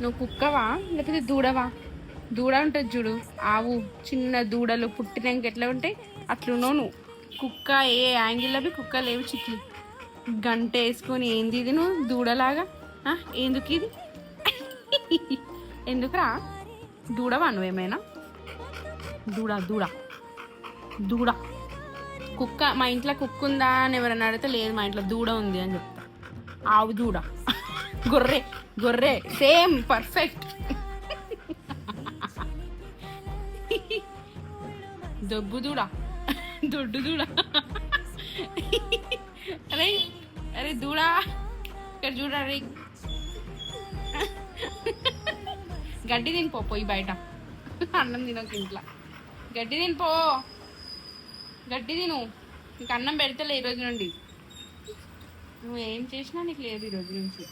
నువ్వు కుక్కవా లేకపోతే దూడవా? దూడ ఉంటుంది చూడు, ఆవు చిన్న దూడలు పుట్టినాక ఎట్లా ఉంటాయి అట్లున్నావు నువ్వు. కుక్క ఏ యాంగిల్ అవి కుక్క లేవు చిక్కి గంట వేసుకొని ఏంది ఇది నువ్వు దూడలాగా? ఎందుకు ఇది? ఎందుకురా? దూడవా నువ్వేమైనా? దూడ దూడ దూడ కుక్క. మా ఇంట్లో కుక్క ఉందా అని ఎవరైనా అడిగితే లేదు మా ఇంట్లో దూడ ఉంది అని చెప్తా. ఆవు దూడ గొర్రె గొర్రె సేమ్ పర్ఫెక్ట్. దొబ్బు దూడ దొడ్డు దూడ. అరే అరే దూడ ఇక్కడ చూడరే. గడ్డి తినిపో పోయి బయట, అన్నం తినక ఇంట్లో. గడ్డి తినిపో, గడ్డి తిను. నీకు అన్నం పెడతలే ఈరోజు నుండి. నువ్వు ఏం చేసినా నీకు లేదు ఈరోజు నుంచి.